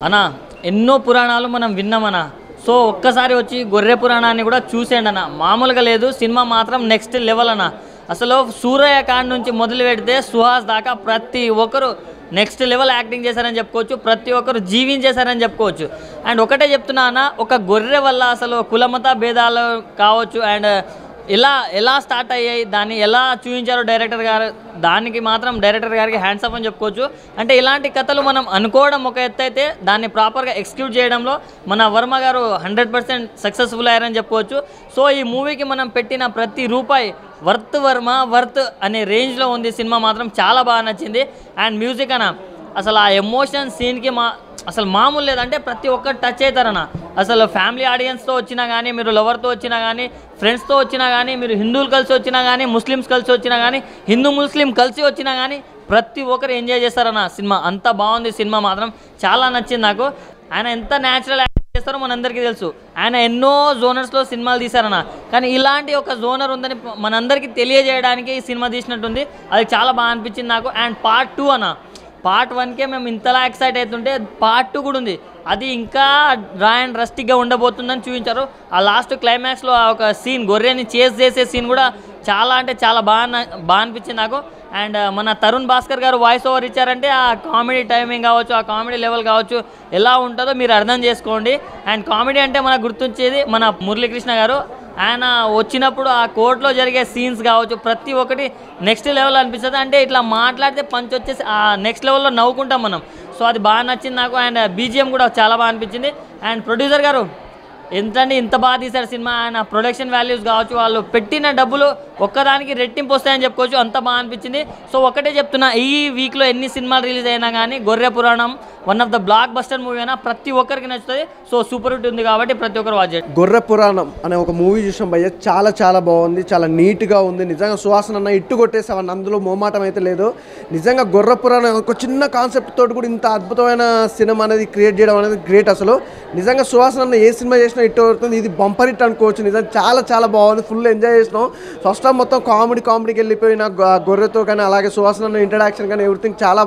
అన్నా ఎన్నో పురాణాలు మనం విన్నామన్నా. సో ఒక్కసారి వచ్చి గొర్రె పురాణాన్ని కూడా చూసేయండి అన్న. మామూలుగా లేదు, సినిమా మాత్రం నెక్స్ట్ లెవెల్ అన్న. అసలు సూరయ్య కాండ్ నుంచి మొదలు పెడితే సుహాస్ దాకా ప్రతి ఒక్కరు నెక్స్ట్ లెవెల్ యాక్టింగ్ చేశారని చెప్పుకోవచ్చు. ప్రతి ఒక్కరు జీవించేశారని చెప్పుకోవచ్చు. అండ్ ఒకటే చెప్తున్నా అన్న, ఒక గొర్రె వల్ల అసలు కులమత భేదాలు కావచ్చు అండ్ ఎలా స్టార్ట్ అయ్యాయి, దాన్ని ఎలా చూపించారో డైరెక్టర్ గారు, దానికి మాత్రం డైరెక్టర్ గారికి హ్యాండ్స్ అప్ అని చెప్పుకోవచ్చు. అంటే ఇలాంటి కథలు మనం అనుకోవడం ఒక ఎత్తు అయితే, దాన్ని ప్రాపర్గా ఎగ్జిక్యూట్ చేయడంలో మన వర్మ గారు 100% సక్సెస్ఫుల్ అయ్యారని చెప్పుకోవచ్చు. సో ఈ మూవీకి మనం పెట్టిన ప్రతి రూపాయి వర్త్ అనే రేంజ్లో ఉంది. సినిమా మాత్రం చాలా బాగా నచ్చింది. అండ్ మ్యూజిక్ అన్న, అసలు ఆ ఎమోషన్ సీన్కి అసలు మామూలు లేదంటే ప్రతి ఒక్కరు టచ్ అవుతారన్న. అసలు ఫ్యామిలీ ఆడియన్స్తో వచ్చినా కానీ, మీరు లవర్తో వచ్చినా కానీ, ఫ్రెండ్స్తో వచ్చినా కానీ, మీరు హిందువులు కలిసి వచ్చినా కానీ, ముస్లిమ్స్ కలిసి వచ్చినా కానీ, హిందూ ముస్లిం కలిసి వచ్చినా కానీ ప్రతి ఒక్కరు ఎంజాయ్ చేస్తారన్న. సినిమా అంత బాగుంది. సినిమా మాత్రం చాలా నచ్చింది నాకు. ఆయన ఎంత న్యాచురల్ యాక్టింగ్ చేస్తారో మనందరికీ తెలుసు. ఆయన ఎన్నో జోనర్స్లో సినిమాలు తీశారన్న. కానీ ఇలాంటి ఒక జోనర్ ఉందని మనందరికీ తెలియజేయడానికి ఈ సినిమా తీసినట్టుంది. అది చాలా బాగా అనిపించింది నాకు. అండ్ పార్ట్ 2 అన్న, పార్ట్ 1కే మేము ఇంతలా ఎక్సైట్ అవుతుంటే పార్ట్ 2 కూడా ఉంది. అది ఇంకా డ్రా అండ్ రస్టిక్గా ఉండబోతుందని చూపించారు. ఆ లాస్ట్ క్లైమాక్స్లో ఒక సీన్, గొర్రెని చేస్ చేసే సీన్ కూడా చాలా అంటే చాలా బాగా అనిపించింది నాకు. అండ్ మన తరుణ్ భాస్కర్ గారు వాయిస్ ఓవర్ ఇచ్చారంటే ఆ కామెడీ టైమింగ్ కావచ్చు, ఆ కామెడీ లెవెల్ కావచ్చు, ఎలా ఉంటుందో మీరు అర్థం చేసుకోండి. అండ్ కామెడీ అంటే మనకు గుర్తొచ్చేది మన మురళీకృష్ణ గారు. ఆయన వచ్చినప్పుడు ఆ కోర్టులో జరిగే సీన్స్ కావచ్చు, ప్రతి ఒక్కటి నెక్స్ట్ లెవెల్ అనిపిస్తుంది. అంటే ఇట్లా మాట్లాడితే పంచ్ వచ్చేసి ఆ నెక్స్ట్ లెవెల్లో నవ్వుకుంటాం మనం. సో అది బాగా నచ్చింది నాకు. అండ్ బీజిఎం కూడా చాలా బాగా అనిపించింది. అండ్ ప్రొడ్యూసర్ గారు ఇంత బాగా తీశారు సినిమా. ఆయన ప్రొడక్షన్ వాల్యూస్ కావచ్చు, వాళ్ళు పెట్టిన డబ్బులు ఒక్కదానికి రెట్టింపు వస్తాయని చెప్పుకోవచ్చు. అంత బాగా అనిపించింది. సో ఒకటే చెప్తున్నా, ఈ వీక్లో ఎన్ని సినిమాలు రిలీజ్ అయినా కానీ గొర్రె పురాణం one of the block buster movie అయినా ప్రతి ఒక్కరికి నచ్చుతుంది. సో సూపర్ హిట్ ఉంది కాబట్టి ప్రతి ఒక్కరు వాచ్ చేయండి. గొర్రె పురాణం అనే ఒక మూవీ చూసాం భయ్య, చాలా బాగుంది, చాలా నీట్గా ఉంది. నిజంగా సుహాసన్ అన్న ఇట్టు కొట్టేసావన్న, అందులో మోమాటం అయితే లేదు. నిజంగా గొర్రె పురాణం ఒక చిన్న కాన్సెప్ట్ తోటి కూడా ఇంత అద్భుతమైన సినిమా అనేది క్రియేట్ చేయడం అనేది గ్రేట్. అసలు నిజంగా సుహాసన్ అన్న ఏ సినిమా చేసినా ఇట్టు అవుతుంది. ఇది బంపర్ హిట్ అనుకోవచ్చు. నిజంగా చాలా బాగుంది. ఫుల్ ఎంజాయ్ చేసినాం. ఫస్ట్ టైం మొత్తం కామెడీకి వెళ్ళిపోయిన గొర్రెతో కానీ, అలాగే సుహాసన్ అన్న ఇంట్రడక్షన్ కానీ ఎవ్రీథింగ్ చాలా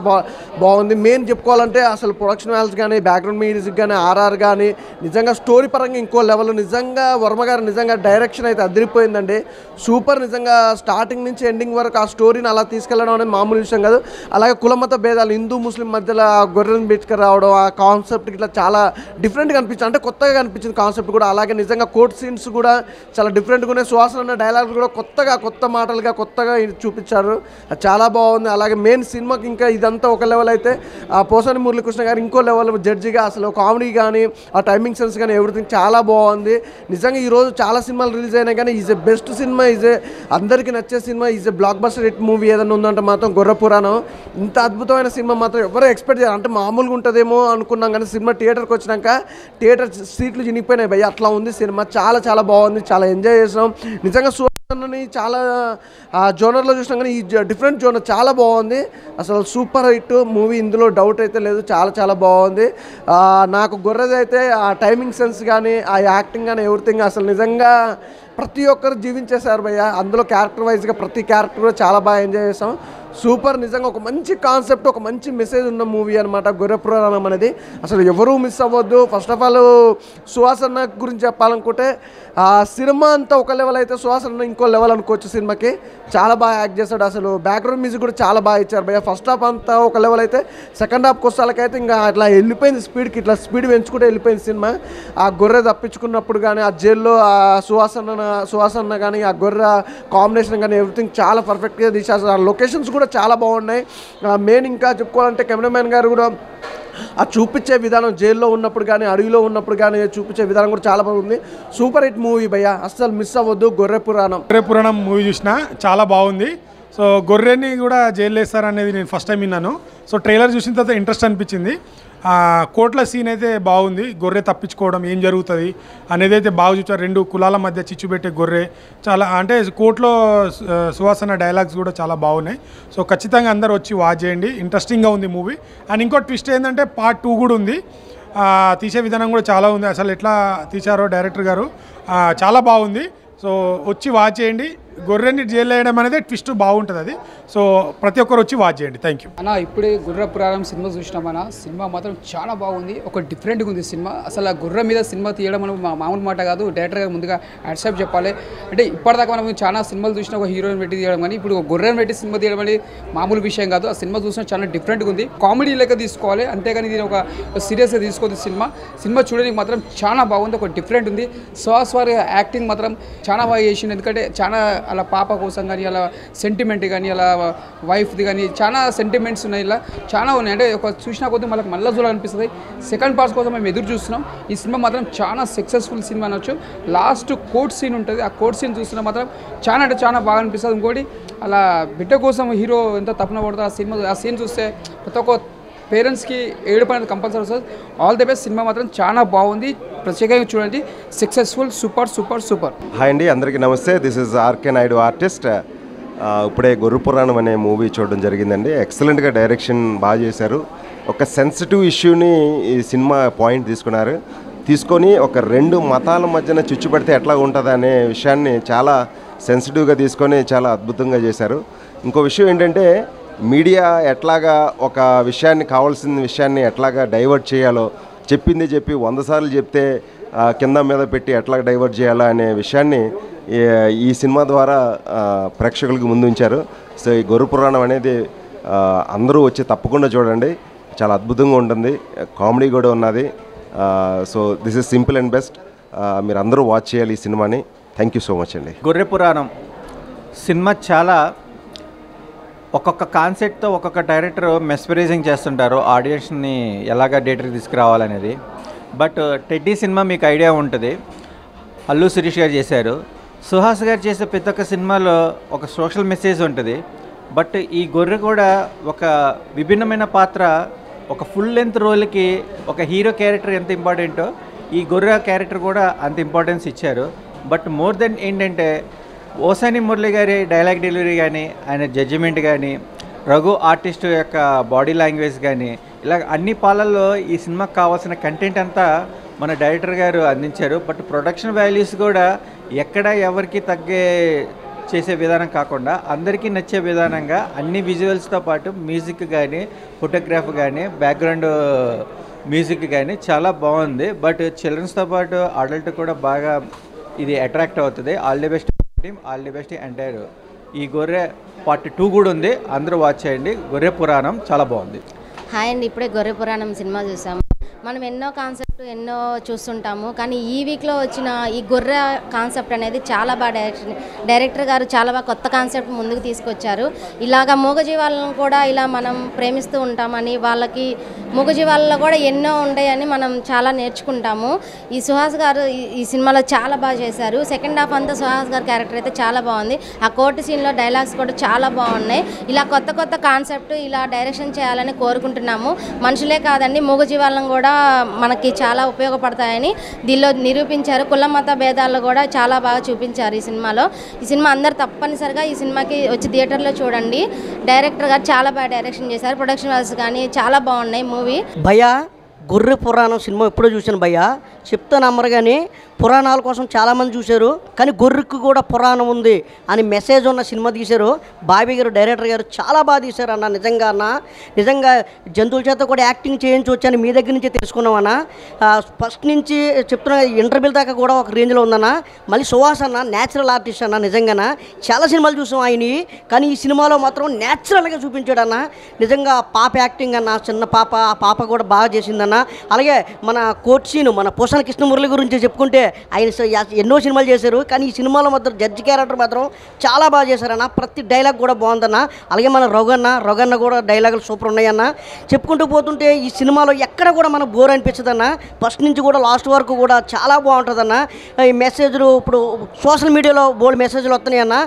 బాగుంది. మెయిన్ చెప్పుకోవాలంటే అసలు ప్రొడక్షన్ వాల్యూస్ కానీ, బ్యాక్గ్రౌండ్ మ్యూజిక్ కానీ, ఆర్ఆర్ కానీ, నిజంగా స్టోరీ పరంగా ఇంకో లెవెల్. నిజంగా వర్మ గారు నిజంగా డైరెక్షన్ అయితే అదిరిపోయిందండి. సూపర్. నిజంగా స్టార్టింగ్ నుంచి ఎండింగ్ వరకు ఆ స్టోరీని అలా తీసుకెళ్ళడం అనేది మామూలు విషయం కాదు. అలాగే కులమత భేదాలు, హిందూ ముస్లిం మధ్యలో గొర్రెను పెట్టుకు రావడం, ఆ కాన్సెప్ట్ ఇట్లా చాలా డిఫరెంట్గా అనిపించింది. అంటే కొత్తగా అనిపించింది కాన్సెప్ట్ కూడా. అలాగే నిజంగా కోర్ట్ సీన్స్ కూడా చాలా డిఫరెంట్గా ఉన్నాయి. సుహాసన్ అన్న డైలాగ్స్ కూడా కొత్త మాటలుగా కొత్తగా చూపించారు. చాలా బాగుంది. అలాగే మెయిన్ సినిమాకి ఇంకా ఇదంతా ఒక లెవెల్ అయితే, ఆ పోసాని మురళీకృష్ణ గారు ఇంకో లెవెల్ జడ్జిగా. అసలు కామెడీ కానీ, ఆ టైమింగ్ సెన్స్ కానీ ఎవ్రీథింగ్ చాలా బాగుంది. నిజంగా ఈరోజు చాలా సినిమాలు రిలీజ్ అయినాయి కానీ ఈజ్ ఎ బెస్ట్ సినిమా, అందరికీ నచ్చే cinema, is a block buster hit movie ఏదైనా ఉందంటే మాత్రం గొర్రె పురాణం. ఇంత అద్భుతమైన సినిమా మాత్రం ఎవరు ఎక్స్పెక్ట్ చేయాలి. అంటే మామూలుగా ఉంటుందేమో అనుకున్నాం కానీ సినిమా థియేటర్కి వచ్చినాక థియేటర్ సీట్లు చినిగిపోయినాయి భయ్య, అట్లా ఉంది సినిమా. చాలా బాగుంది. చాలా ఎంజాయ్ చేసాం. నిజంగా సుహాసన్ని చాలా జోనర్లో చూసినాం కానీ ఈ డిఫరెంట్ జోనర్ చాలా బాగుంది. అసలు సూపర్ హిట్ మూవీ, ఇందులో డౌట్ అయితే లేదు. చాలా బాగుంది. నాకు గొర్రెది అయితే ఆ టైమింగ్ సెన్స్ కానీ, ఆ యాక్టింగ్ కానీ ఎవ్రీథింగ్ అసలు నిజంగా ప్రతి ఒక్కరు జీవించేశారు భయ్య. అందులో క్యారెక్టర్ వైజ్గా ప్రతి క్యారెక్టర్ కూడా చాలా బాగా ఎంజాయ్ చేసాం. సూపర్. నిజంగా ఒక మంచి కాన్సెప్ట్, ఒక మంచి మెసేజ్ ఉన్న మూవీ అనమాట గొర్రె పురాణం అనేది. అసలు ఎవరూ మిస్ అవ్వద్దు. ఫస్ట్ ఆఫ్ ఆల్ సుహాసన్ గురించి చెప్పాలనుకుంటే ఆ సినిమా అంతా ఒక లెవెల్ అయితే సుహాసన్ ఇంకో లెవెల్ అనుకోవచ్చు. సినిమాకి చాలా బాగా యాక్ట్ చేశాడు. అసలు బ్యాక్గ్రౌండ్ మ్యూజిక్ కూడా చాలా బాగా ఇచ్చారు భయ్య. ఫస్ట్ హాఫ్ అంతా ఒక లెవెల్ అయితే, సెకండ్ హాఫ్కి వస్తాలకైతే ఇంకా అట్లా వెళ్ళిపోయింది స్పీడ్కి, ఇట్లా స్పీడ్ పెంచుకుంటే వెళ్ళిపోయింది సినిమా. ఆ గొర్రె తప్పించుకున్నప్పుడు కానీ, ఆ జైల్లో ఆ సుహాసన్ కానీ, ఆ గొర్రె కాంబినేషన్ కానీ ఎవ్రీథింగ్ చాలా పర్ఫెక్ట్గా తీసేస్తారు. ఆ లొకేషన్స్ కూడా చాలా బాగున్నాయి. మెయిన్ ఇంకా చెప్పుకోవాలంటే కెమెరామ్యాన్ గారు కూడా ఆ చూపించే విధానం, జైల్లో ఉన్నప్పుడు కానీ, అడవిలో ఉన్నప్పుడు కానీ చూపించే విధానం కూడా చాలా బాగుంది. సూపర్ హిట్ మూవీ భయ్య, అస్సలు మిస్ అవ్వద్దు. గొర్రె పురాణం మూవీ చూసిన చాలా బాగుంది. సో గొర్రెని కూడా జైల్లో వేస్తారనేది నేను ఫస్ట్ టైం విన్నాను. సో ట్రైలర్ చూసిన తర్వాత ఇంట్రెస్ట్ అనిపించింది. కోట్ల సీన్ అయితే బాగుంది. గొర్రె తప్పించుకోవడం ఏం జరుగుతుంది అనేది అయితే బాగా చూచారు. రెండు కులాల మధ్య చిచ్చు పెట్టే గొర్రె చాలా, అంటే కోర్టులో సుహాసన డైలాగ్స్ కూడా చాలా బాగున్నాయి. సో ఖచ్చితంగా అందరు వచ్చి వాచ్ చేయండి. ఇంట్రెస్టింగ్గా ఉంది మూవీ. అండ్ ఇంకో ట్విస్ట్ ఏంటంటే పార్ట్ 2 కూడా ఉంది. తీసే విధానం కూడా చాలా ఉంది. అసలు ఎట్లా తీశారో డైరెక్టర్ గారు చాలా బాగుంది. సో వచ్చి వాచ్ చేయండి. గొర్రెని జైలు వేయడం అనేది ట్విస్ట్ బాగుంటుంది అది. సో ప్రతి ఒక్కరు వచ్చి వాచ్ చేయండి. థ్యాంక్ యూ అన్న. ఇప్పుడే గుర్ర పురాణం సినిమా చూసినామన్న. సినిమా మాత్రం చాలా బాగుంది, ఒక డిఫరెంట్గా ఉంది సినిమా. అసలు ఆ గుర్ర మీద సినిమా తీయడం మనం మామూలు మాట కాదు. డైరెక్టర్ గారు ముందుగా యాడ్సాప్ చెప్పాలి. అంటే ఇప్పటిదాకా మనం చాలా సినిమాలు చూసినా ఒక హీరోయిన్ పెట్టి తీయడం, కానీ ఇప్పుడు గుర్రెని పెట్టి సినిమా తీయడం అనేది మామూలు విషయం కాదు. ఆ సినిమా చూసినా చాలా డిఫరెంట్గా ఉంది, కామెడీ లెక్క తీసుకోవాలి, అంతేగాని ఇది ఒక సీరియస్గా తీసుకోవద్దు. సినిమా చూడడానికి మాత్రం చాలా బాగుంది, ఒక డిఫరెంట్ ఉంది. సుహాస్ వారి యాక్టింగ్ మాత్రం చాలా బాగా చేసింది. ఎందుకంటే చాలా అలా పాప కోసం కానీ, అలా సెంటిమెంట్ కానీ, అలా వైఫ్ది కానీ చాలా సెంటిమెంట్స్ ఉన్నాయి, ఇలా చాలా ఉన్నాయి. అంటే ఒక చూసినా కొద్దీ మనకు మళ్ళీ చూడాలనిపిస్తుంది. సెకండ్ పార్ట్స్ కోసం మేము ఎదురు చూస్తున్నాం. ఈ సినిమా మాత్రం చాలా సక్సెస్ఫుల్ సినిమా అనొచ్చు. లాస్ట్ కోర్ట్ సీన్ ఉంటుంది, ఆ కోర్ట్ సీన్ చూస్తున్నా మాత్రం చాలా అంటే చాలా బాగా అనిపిస్తుంది. ఇంకోటి అలా బిడ్డ కోసం హీరో ఎంత తపన పడుతుంది ఆ సీన్ చూస్తే ప్రతి ఒక్క పేరెంట్స్కి ఏడుపు అనేది కంపల్సరీ వస్తుంది. All the best. సినిమా మాత్రం చాలా బాగుంది, ప్రత్యేకంగా చూడండి. Successful, super super super. Hi అండి, అందరికీ నమస్తే. This is RK Naidu artist. ఇప్పుడే గొర్రె పురాణం అనే మూవీ చూడడం జరిగిందండి. ఎక్సలెంట్గా డైరెక్షన్ బాగా చేశారు. ఒక సెన్సిటివ్ ఇష్యూని ఈ సినిమా పాయింట్ తీసుకొని ఒక 2 మతాల మధ్యన చిచ్చుపడితే ఎట్లా ఉంటుంది అనే విషయాన్ని చాలా సెన్సిటివ్గా తీసుకొని చాలా అద్భుతంగా చేశారు. ఇంకో విషయం ఏంటంటే మీడియా ఎట్లాగా ఒక విషయాన్ని, కావాల్సిన విషయాన్ని ఎట్లాగా డైవర్ట్ చేయాలో, చెప్పింది చెప్పి 100 సార్లు చెప్తే కింద మీద పెట్టి ఎట్లా డైవర్ట్ చేయాలో అనే విషయాన్ని ఈ సినిమా ద్వారా ప్రేక్షకులకు ముందుంచారు. సో ఈ గొర్రె పురాణం అనేది అందరూ వచ్చి తప్పకుండా చూడండి, చాలా అద్భుతంగా ఉంటుంది, కామెడీ కూడా ఉన్నది. So this is simple and best. మీరు అందరూ వాచ్ చేయాలి ఈ సినిమాని. థ్యాంక్ యూ సో మచ్ అండి. గొర్రె పురాణం సినిమా చాలా ఒక్కొక్క కాన్సెప్ట్తో ఒక్కొక్క డైరెక్టర్ మెస్పరైజింగ్ చేస్తుంటారు ఆడియన్స్ని ఎలాగ థియేటర్కి తీసుకురావాలనేది. బట్ టెడ్డీ సినిమా మీకు ఐడియా ఉంటుంది, అల్లు శిరీష్ గారు చేశారు. సుహాస్ గారు చేసే ప్రతి ఒక్క సినిమాలో ఒక సోషల్ మెసేజ్ ఉంటుంది. బట్ ఈ గొర్రె కూడా ఒక విభిన్నమైన పాత్ర, ఒక ఫుల్ లెంత్ రోల్కి ఒక హీరో క్యారెక్టర్ ఎంత ఇంపార్టెంటో ఈ గొర్రె క్యారెక్టర్ కూడా అంత ఇంపార్టెన్స్ ఇచ్చారు. బట్ మోర్ దెన్ ఏంటంటే ఓసాని మురళి గారి డైలాగ్ డెలివరీ కానీ, ఆయన జడ్జిమెంట్ కానీ, రఘు ఆర్టిస్ట్ యొక్క బాడీ లాంగ్వేజ్ కానీ, ఇలా అన్ని పాలల్లో ఈ సినిమాకి కావాల్సిన కంటెంట్ అంతా మన డైరెక్టర్ గారు అందించారు. బట్ ప్రొడక్షన్ వాల్యూస్ కూడా ఎక్కడ ఎవరికి తగ్గే చేసే విధానం కాకుండా అందరికీ నచ్చే విధానంగా అన్ని విజువల్స్తో పాటు మ్యూజిక్ కానీ, ఫోటోగ్రాఫ్ కానీ, బ్యాక్గ్రౌండ్ మ్యూజిక్ కానీ చాలా బాగుంది. బట్ చిల్డ్రన్స్తో పాటు అడల్ట్ కూడా బాగా ఇది అట్రాక్ట్ అవుతుంది. All the best team, all the best entire. ఈ గొర్రె పార్ట్ 2 కూడా ఉంది, అందరూ వాచ్ చేయండి. గొర్రె పురాణం చాలా బాగుంది. హాయ్ అండి, ఇప్పుడే గొర్రె పురాణం సినిమా చూసాము. మనం ఎన్నో కాన్సెప్ట్ ఎన్నో చూస్తుంటాము, కానీ ఈ వీక్లో వచ్చిన ఈ గొర్రె కాన్సెప్ట్ అనేది చాలా బాగా డైరెక్టర్ గారు చాలా బాగా కొత్త కాన్సెప్ట్ ముందుకు తీసుకొచ్చారు. ఇలాగా మూగజీవాలను కూడా ఇలా మనం ప్రేమిస్తూ ఉంటామని, వాళ్ళకి మూగజీవాలలో కూడా ఎన్నో ఉంటాయని మనం చాలా నేర్చుకుంటాము. ఈ సుహాస్ గారు ఈ సినిమాలో చాలా బాగా చేశారు. సెకండ్ హాఫ్ అంతా సుహాస్ గారి క్యారెక్టర్ అయితే చాలా బాగుంది. ఆ కోర్టు సీన్లో డైలాగ్స్ కూడా చాలా బాగున్నాయి. ఇలా కొత్త కొత్త కాన్సెప్ట్ ఇలా డైరెక్షన్ చేయాలని కోరుకుంటున్నాము. మనుషులే కాదండి, మూగజీవాలను కూడా మనకి చాలా ఉపయోగపడతాయని దీనిలో నిరూపించారు. కుల మత భేదాల్లో కూడా చాలా బాగా చూపించారు ఈ సినిమాలో. ఈ సినిమా అందరూ తప్పనిసరిగా ఈ సినిమాకి వచ్చి థియేటర్లో చూడండి. డైరెక్టర్ గారు చాలా బాగా డైరెక్షన్ చేశారు. ప్రొడక్షన్ వాల్స్ కానీ చాలా బాగున్నాయి మూవీ. భయ్యా గొర్రె పురాణం సినిమా ఎప్పుడో చూశాను భయ్యా, చెప్తే నమ్మరు కానీ పురాణాల కోసం చాలామంది చూశారు, కానీ గొర్రెకు కూడా పురాణం ఉంది అని మెసేజ్ ఉన్న సినిమా తీశారు. బాబీ గారు డైరెక్టర్ గారు చాలా బాగా తీశారు అన్న. నిజంగా జంతువుల చేత కూడా యాక్టింగ్ చేయించవచ్చు అని మీ దగ్గర నుంచే తెలుసుకున్నామన్నా. ఫస్ట్ నుంచి చెప్తున్నా, ఇంటర్వ్యూల దాకా కూడా ఒక రేంజ్లో ఉందన్న. మళ్ళీ సుహాస్ అన్న న్యాచురల్ ఆర్టిస్ట్ అన్న. నిజంగా చాలా సినిమాలు చూసాం ఆయన్ని, కానీ ఈ సినిమాలో మాత్రం న్యాచురల్గా చూపించాడు అన్న. నిజంగా పాప యాక్టింగ్ అన్న, చిన్న పాప, ఆ పాప కూడా బాగా చేసిందన్న. అలాగే మన కోర్ట్ సీను, మన పూసన కృష్ణమురళి గురించి చెప్పుకుంటే ఆయన ఎన్నో సినిమాలు చేశారు, కానీ ఈ సినిమాలో మాత్రం జడ్జి క్యారెక్టర్ మాత్రం చాలా బాగా చేశారన్న. ప్రతి డైలాగ్ కూడా బాగుందన్న. అలాగే మన రఘన్న కూడా డైలాగులు సూపర్ ఉన్నాయన్న. చెప్పుకుంటూ పోతుంటే ఈ సినిమాలో ఎక్కడ కూడా మనకు బోర్ అనిపించదన్న. ఫస్ట్ నుంచి కూడా లాస్ట్ వరకు కూడా చాలా బాగుంటుందన్న. ఈ మెసేజ్లు ఇప్పుడు సోషల్ మీడియాలో బోల్డ్ మెసేజ్లు వస్తున్నాయన్న.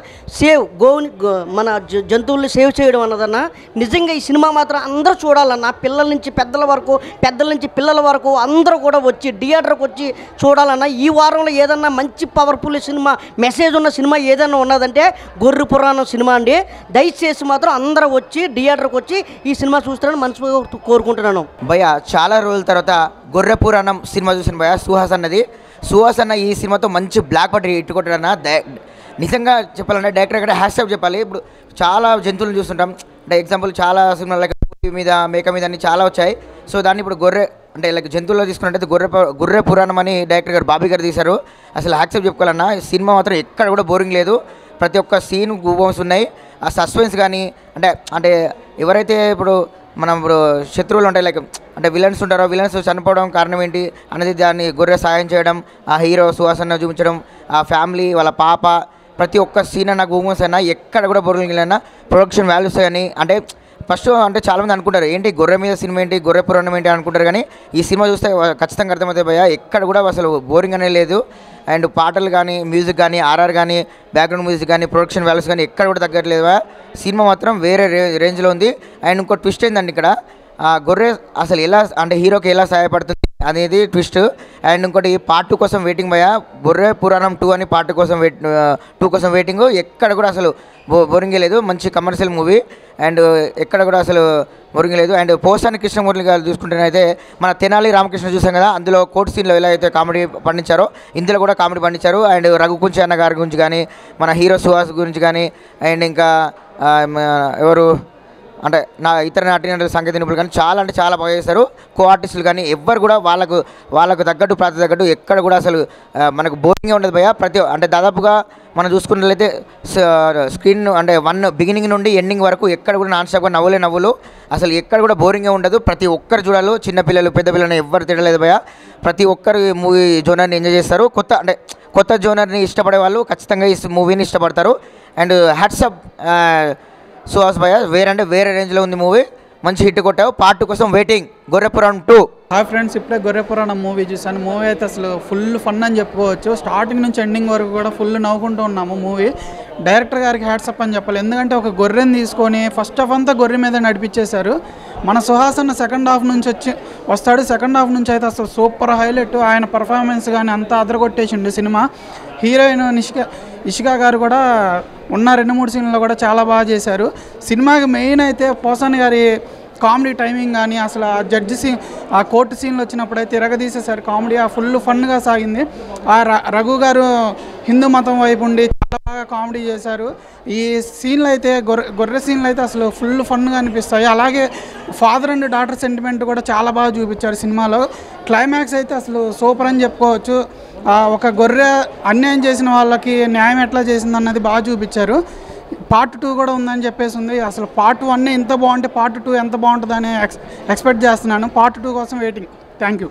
మన జంతువుల్ని సేవ్ చేయడం అన్నదన్న. నిజంగా ఈ సినిమా మాత్రం అందరూ చూడాలన్న. పిల్లల నుంచి పెద్దల వరకు, పెద్దల నుంచి పిల్లల వరకు అందరూ కూడా వచ్చి థియేటర్కి వచ్చి చూడాలన్న. ఈ వారంలో ఏదన్నా మంచి పవర్ఫుల్ సినిమా, మెసేజ్ ఉన్న సినిమా ఏదైనా ఉన్నదంటే గొర్రె పురాణం సినిమా అండి. దయచేసి మాత్రం అందరూ వచ్చి థియేటర్కి వచ్చి ఈ సినిమా చూస్తారని మనసుగా కోరుకుంటున్నాను. భయ్య చాలా రోజుల తర్వాత గొర్రె పురాణం సినిమా చూసాను భయ్య. సుహాస్ అన్నది, సుహాస్ అన్న ఈ సినిమాతో మంచి బ్లాక్ బస్టర్ హిట్ కొట్టాడన్న. నిజంగా చెప్పాలంటే డైరెక్టర్ ఇక్కడ హ్యాష్ చెప్పాలి. ఇప్పుడు చాలా జంతువులను చూస్తుంటాం అంటే ఎగ్జాంపుల్ చాలా సినిమాలు లైక్ పులి మీద మేక మీద అన్ని చాలా వచ్చాయి. సో దాన్ని ఇప్పుడు గొర్రె అంటే లైక్ జంతువుల్లో తీసుకున్నట్టయితే గొర్రె పురాణం అని డైరెక్టర్ గారు బాబీ గారు తీశారు. అసలు యాక్సెప్ట్ చెప్పుకోవాలన్నా సినిమా మాత్రం ఎక్కడ కూడా బోరింగ్ లేదు. ప్రతి ఒక్క సీన్ గూబమ్స్ ఉన్నాయి. ఆ సస్పెన్స్ కానీ అంటే ఎవరైతే ఇప్పుడు మనం ఇప్పుడు శత్రువులు ఉంటాయి లైక్ అంటే విలన్స్ ఉంటారో విలన్స్ చనిపోవడం కారణం ఏంటి అనేది దాన్ని గొర్రె సాయం చేయడం, ఆ హీరో సుహాసన చూపించడం, ఆ ఫ్యామిలీ వాళ్ళ పాప ప్రతి ఒక్క సీన్ అన్న గూబమ్స్ అయినా ఎక్కడ కూడా బోరింగ్ అయినా ప్రొడక్షన్ వాల్యూస్ అని అంటే ఫస్ట్ అంటే చాలామంది అనుకుంటారు ఏంటి గొర్రె మీద సినిమా ఏంటి గొర్రె పురాణం ఏంటి అనుకుంటారు. కానీ ఈ సినిమా చూస్తే ఖచ్చితంగా అర్థమవుతాయి భయ్యా ఎక్కడ కూడా అసలు బోరింగ్ అనేది లేదు. అండ్ పాటలు కానీ మ్యూజిక్ కానీ ఆర్ఆర్ కానీ బ్యాక్గ్రౌండ్ మ్యూజిక్ కానీ ప్రొడక్షన్ వాల్యూస్ కానీ ఎక్కడ కూడా తగ్గట్లేదు. సినిమా మాత్రం వేరే రేంజ్లో ఉంది. అండ్ ఇంకో ట్విస్ట్ ఏంటండి ఇక్కడ గొర్రె అసలు ఎలా అంటే హీరోకి ఎలా సహాయపడుతుంది అనేది ట్విస్ట్. అండ్ ఇంకోటి పార్ట్ 2 కోసం వెయిటింగ్ భయ్యా. గొర్రె పురాణం 2 అని పార్ట్ 2 కోసం వెయిటింగ్. ఎక్కడ కూడా అసలు బోరింగే లేదు. మంచి కమర్షియల్ మూవీ అండ్ ఎక్కడ కూడా అసలు బోరింగ్ లేదు. అండ్ పోసాని కృష్ణమూర్తి గారు చూసుకుంటేనైతే మన తెనాలి రామకృష్ణ చూసాం కదా, అందులో కోర్టు సీన్లో ఎలా అయితే కామెడీ పండించారో ఇందులో కూడా కామెడీ పండించారు. అండ్ రఘుకుంచి అన్న గారి గురించి కానీ మన హీరో సుహాస్ గురించి కానీ అండ్ ఇంకా ఎవరు అంటే ఇతర నటీనటుల సంగీత నిపుణులు కానీ చాలా అంటే చాలా బాగా చేస్తారు. కో ఆర్టిస్టులు కానీ ఎవ్వరు కూడా వాళ్ళకు తగ్గట్టు ప్రాంతం తగ్గట్టు ఎక్కడ కూడా అసలు మనకు బోరింగ్గా ఉండదు భయ్యా. అంటే దాదాపుగా మనం చూసుకున్నట్లయితే స్క్రీన్ అంటే బిగినింగ్ నుండి ఎండింగ్ వరకు ఎక్కడ కూడా నాన్ స్టాప్గా నవ్వులు అసలు ఎక్కడ కూడా బోరింగ్గా ఉండదు. ప్రతి ఒక్కరు చూడాలి, చిన్నపిల్లలు పెద్ద పిల్లలు ఎవ్వరు తినలేదు భయ్యా. ప్రతి ఒక్కరు ఈ మూవీ జోనర్ని ఎంజాయ్ చేస్తారు. కొత్త జోనర్ని ఇష్టపడే వాళ్ళు ఖచ్చితంగా ఈ మూవీని ఇష్టపడతారు. అండ్ హ్యాట్సప్ సుహాస్ భయ్య వేరే రేంజ్లో ఉంది మూవీ. మంచి హిట్ కొట్టావు. పార్ట్ 2 కోసం వెయిటింగ్. గొర్రె పురాణం 2. హాయ్ ఫ్రెండ్స్, ఇప్పుడే గొర్రె పురాణం మూవీ చూసాను. మూవీ అయితే అసలు ఫుల్ ఫన్ అని చెప్పుకోవచ్చు. స్టార్టింగ్ నుంచి ఎండింగ్ వరకు కూడా ఫుల్ నవ్వుకుంటూ ఉన్నాము మూవీ. డైరెక్టర్ గారికి హ్యాట్సప్ అని చెప్పాలి. ఎందుకంటే ఒక గొర్రెని తీసుకొని ఫస్ట్ హాఫ్ అంతా గొర్రె మీద నడిపించేశారు. మన సుహాసన్న సెకండ్ హాఫ్ నుంచి వస్తాడు. సెకండ్ హాఫ్ నుంచి అయితే అసలు సూపర్ హైలైట్. ఆయన పర్ఫార్మెన్స్ కానీ అంతా అదరగొట్టేసిండు సినిమా. హీరోయిన్ ఇషికా గారు కూడా ఉన్న 2-3 సీన్లలో కూడా చాలా బాగా చేశారు. సినిమాకి మెయిన్ అయితే పోసాని గారి కామెడీ టైమింగ్ కానీ అసలు ఆ జడ్జి సీన్ ఆ కోర్టు సీన్లు వచ్చినప్పుడైతే తిరగదీసేశారు కామెడీ. ఆ ఫుల్ ఫన్గా సాగింది. ఆ రఘు గారు హిందూ మతం వైపు ఉండి చాలా బాగా కామెడీ చేశారు. ఈ సీన్లు అయితే గొర్రె సీన్లు అయితే అసలు ఫుల్ ఫన్గా అనిపిస్తాయి. అలాగే ఫాదర్ అండ్ డాటర్ సెంటిమెంట్ కూడా చాలా బాగా చూపించారు సినిమాలో. క్లైమాక్స్ అయితే అసలు సూపర్ అని చెప్పుకోవచ్చు. ఒక గొర్రె అన్యాయం చేసిన వాళ్ళకి న్యాయం ఎట్లా చేసింది అన్నది బాగా చూపించారు. పార్ట్ 2 కూడా ఉందని చెప్పేసి ఉంది. అసలు పార్ట్ 1 ఇంత బాగుంటే పార్ట్ 2 ఎంత బాగుంటుందని ఎక్స్పెక్ట్ చేస్తున్నాను. పార్ట్ 2 కోసం వెయిటింగ్. Thank you.